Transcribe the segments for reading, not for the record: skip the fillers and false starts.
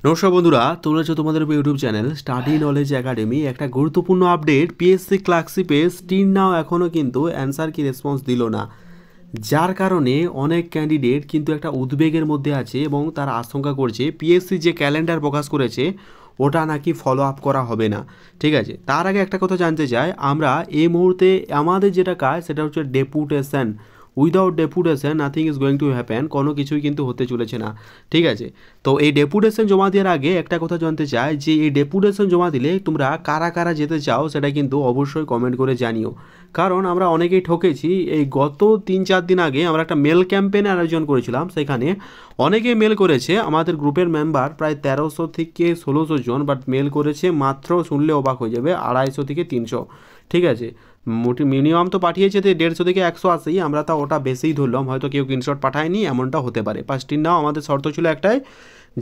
নমস্কার বন্ধুরা, তোমরা হচ্ছে তোমাদের YouTube channel study knowledge academy. একটা গুরুত্বপূর্ণ আপডেট, পিএসসি ক্লার্কশিপে স্টিল নাও এখনও কিন্তু অ্যান্সার কি রেসপন্স দিল না, যার কারণে অনেক ক্যান্ডিডেট কিন্তু একটা উদ্বেগের মধ্যে আছে এবং তারা আশঙ্কা করছে পিএসসি যে ক্যালেন্ডার প্রকাশ করেছে ওটা নাকি ফলো আপ করা হবে না। ঠিক আছে, তার আগে একটা কথা জানতে চাই, আমরা এই মুহূর্তে আমাদের যেটা কাজ সেটা হচ্ছে deputation. Without deputation nothing is going to happen, কোনো কিছুই কিন্তু হতে চলেছে না। ঠিক আছে, তো এই ডেপুটেশন জমা দেওয়ার আগে একটা কথা জানতে চাই যে এই ডেপুটেশন জমা দিলে তোমরা কারা কারা যেতে চাও সেটা কিন্তু অবশ্যই কমেন্ট করে জানিও। কারণ আমরা অনেকেই ঠকেছি। এই গত 3-4 দিন আগে আমরা একটা মেল ক্যাম্পেইনের আয়োজন করেছিলাম, সেখানে অনেকেই মেল করেছে। আমাদের গ্রুপের মেম্বার প্রায় 1300 থেকে 1600 জন, বাট মেল করেছে মাত্র, শুনলে অবাক হয়ে যাবে, 250 থেকে 300। ঠিক আছে, মিনিমাম তো পাঠিয়েছে 150 থেকে 180, আমরা তা ওটা বেশিই ধরলাম, হয়তো কেউ স্ক্রিনশট পাঠায়নি, এমনটা হতে পারে। পাঁচটির নাও আমাদের শর্ত ছিল একটাই,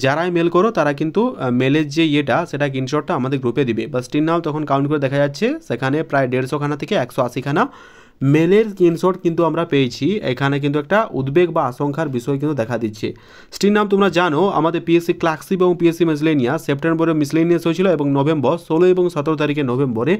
যারাই মেল করো তারা কিন্তু মেলের যে ইয়েটা সেটা স্ক্রিনশটটা আমাদের গ্রুপে দিবে। বাস স্টিল নাও তখন কাউন্ট করে দেখা যাচ্ছে সেখানে প্রায় 150 খানা থেকে 180 খানা মেলের স্ক্রিনশট কিন্তু আমরা পেয়েছি। এখানে কিন্তু একটা উদ্বেগ বা আশঙ্কার বিষয় কিন্তু দেখা দিচ্ছে। স্টিল নাম তোমরা জানো, আমাদের পিএসসি ক্লার্কশিপ এবং পিএসসি মিসলেনিয়াস সেপ্টেম্বরে মিসলেনিয়াস হয়েছিল এবং নভেম্বর 16 এবং 17 তারিখে নভেম্বরে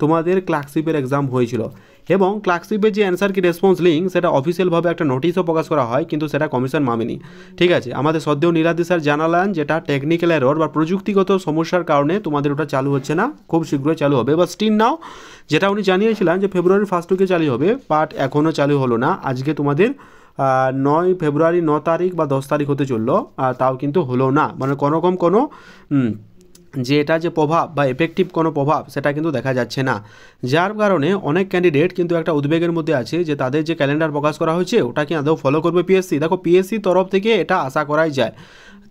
তোমাদের ক্লার্কশিপের এক্সাম হয়েছিল। এবং ক্লার্কশিপের যে অ্যান্সার কি রেসপন্স লিঙ্ক সেটা অফিসিয়ালভাবে একটা নোটিশও প্রকাশ করা হয়, কিন্তু সেটা কমিশন মানেনি। ঠিক আছে, আমাদের সদ্য নীলাদ্রি স্যার জানালেন যেটা টেকনিক্যাল এরর বা প্রযুক্তিগত সমস্যার কারণে তোমাদের ওটা চালু হচ্ছে না, খুব শীঘ্রই চালু হবে। বা স্টিল নাও যেটা উনি জানিয়েছিলেন যে ফেব্রুয়ারির ফার্স্ট উইকে চালু হবে, বাট এখনও চালু হলো না। আজকে তোমাদের 9 ফেব্রুয়ারি 9 তারিখ বা 10 তারিখ হতে চললো, তাও কিন্তু হলো না। মানে কোনোরকম কোনো যে এটা যে প্রভাব বা এফেক্টিভ কোনো প্রভাব সেটা কিন্তু দেখা যাচ্ছে না, যার কারণে অনেক ক্যান্ডিডেট কিন্তু একটা উদ্বেগের মধ্যে আছে যে তাদের যে ক্যালেন্ডার প্রকাশ করা হয়েছে ওটা কি আদৌ ফলো করবে পিএসসি। দেখো, পিএসসি তরফ থেকে এটা আশা করাই যায়,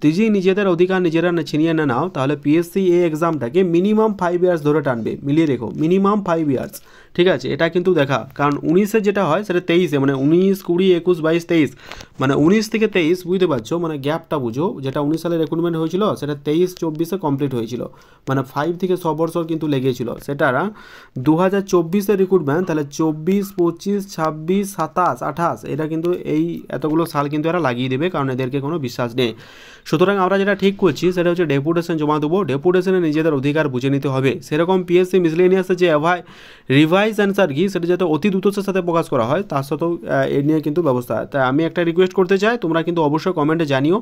যদি নিজেদের অধিকার নিজেরা ছিনিয়ে না নাও তাহলে পিএসসি এই এক্সামটাকে মিনিমাম 5 ইয়ার্স ধরে টানবে। মিলিয়ে রেখো, মিনিমাম 5 ইয়ার্স। ঠিক আছে, এটা কিন্তু দেখা, কারণ 19-এ যেটা হয় সেটা 23-এ, মানে 19, 20, 21, 22, 23, মানে 19 থেকে 23, বুঝতে পারছো, মানে গ্যাপটা বুঝো। যেটা 19 সালে রিক্রুটমেন্ট হয়েছিল সেটা 23-24-এ কমপ্লিট হয়েছিল, মানে 5 থেকে 6 বছর কিন্তু লেগেছিল। সেটা 2024-এর রিক্রুটমেন্ট, তাহলে 24, 25, 26, 27, 28, এটা কিন্তু এই এতগুলো সাল কিন্তু এরা লাগিয়ে দেবে, কারণ এদেরকে কোনো বিশ্বাস নেই। সুতরাং আমরা যেটা ঠিক করছি সেটা হচ্ছে ডেপুটেশন জমা দেবো। ডেপুটেশনে নিজেদের অধিকার বুঝে নিতে হবে। সেরকম পিএসসি মিসলেনিয়াসের যে রিভাইজ অ্যান্সার কি সেটা যাতে অতি দ্রুততার সাথে প্রকাশ করা হয়, তার সাথেও এ নিয়ে কিন্তু ব্যবস্থা। তাই আমি একটা রিকোয়েস্ট করতে চাই, তোমরা কিন্তু অবশ্যই কমেন্টে জানিও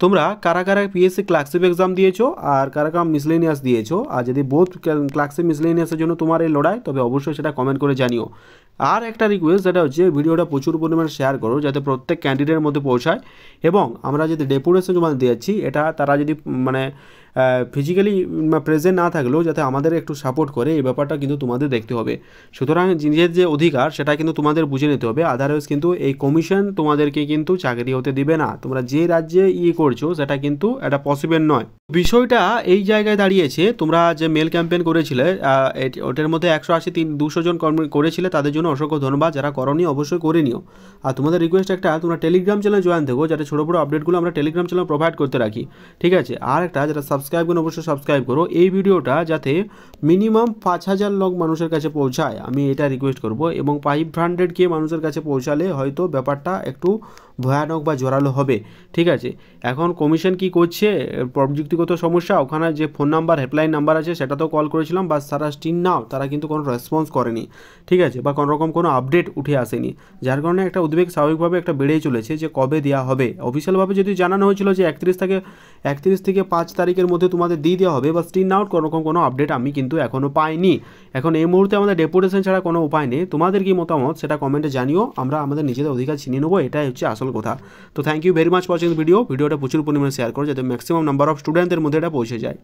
তোমরা কারা কারা পিএসসি ক্লার্কশিপ এক্সাম দিয়েছো আর কারা কারা মিসলেনিয়াস দিয়েছো। আর যদি বোথ ক্লার্কশিপ মিসলেনিয়াসের জন্য তোমার এই লড়াই, তবে অবশ্যই সেটা কমেন্ট করে জানিও। আর একটা রিকোয়েস্ট, যেটা হচ্ছে ভিডিওটা প্রচুর পরিমাণে শেয়ার করো যাতে প্রত্যেক ক্যান্ডিডেটের মধ্যে পৌঁছায়। এবং আমরা যদি ডেপুটেশন জমা দিয়েছি, এটা তারা যদি মানে ফিজিক্যালি প্রেজেন্ট না থাকলেও যাতে আমাদের একটু সাপোর্ট করে, এই ব্যাপারটা কিন্তু তোমাদের দেখতে হবে। সুতরাং নিজের যে অধিকার সেটা কিন্তু তোমাদের বুঝে নিতে হবে, আদারওয়াইজ কিন্তু এই কমিশন তোমাদেরকে কিন্তু চাকরি হতে দিবে না। তোমরা যে রাজ্যে করছো সেটা কিন্তু এটা পসিবল নয়। বিষয়টা এই জায়গায় দাঁড়িয়েছে, তোমরা যে মেল ক্যাম্পেইন করেছিলে ওটার মধ্যে 180-200 জন করেছিলে, তাদের জন্য অসংখ্য ধন্যবাদ। যারা করনি অবশ্যই করে নিও। আর তোমাদের রিকোয়েস্ট একটা, তোমরা টেলিগ্রাম চ্যানেল জয়েন থেকো, যাতে ছোটো বড়ো আপডেটগুলো আমরা টেলিগ্রাম চ্যানেল প্রোভাইড করতে রাখি। ঠিক আছে, আর একটা, যারা সাবস্ক্রাইব করুন অবশ্যই সাবস্ক্রাইব করো। এই ভিডিওটা যাতে মিনিমাম 5000 লোক মানুষের কাছে পৌঁছায়, আমি এটা রিকোয়েস্ট করব। এবং 500K মানুষের কাছে পৌঁছালে হয়তো ব্যাপারটা একটু ভয়ানক বা জোরালো হবে। ঠিক আছে, এখন কমিশন কি করছে, প্রযুক্তিগত সমস্যা, ওখানে যে ফোন নাম্বার হেল্পলাইন নাম্বার আছে সেটাতেও কল করেছিলাম, বা তারা স্টিল নাও তারা কিন্তু কোনো রেসপন্স করেনি। ঠিক আছে, বা কোনো রকম কোনো আপডেট উঠে আসেনি, যার কারণে একটা উদ্বেগ স্বাভাবিকভাবে একটা বেড়েই চলেছে যে কবে দেওয়া হবে। অফিসিয়ালভাবে যদি জানানো হয়েছিল যে 31 থেকে 5 তারিখের মধ্যে তোমাদের দিয়ে দেওয়া হবে, বা স্টিল নাও কোনো রকম কোনো আপডেট আমি কিন্তু এখনও পাইনি। এখন এই মুহূর্তে আমাদের ডেপুটেশন ছাড়া কোনো উপায় নেই। তোমাদের কি মতামত সেটা কমেন্টে জানিও, আমরা আমাদের নিজেদের অধিকার ছিনিয়ে নেবো, এটাই হচ্ছে আসল কথা। তো thank you very much for watching ভিডিওটা প্রচুর পরিমাণে শেয়ার করো যাতে ম্যাক্সিমাম নাম্বার অফ স্টুডেন্টদের মধ্যে এটা পৌঁছে যায়।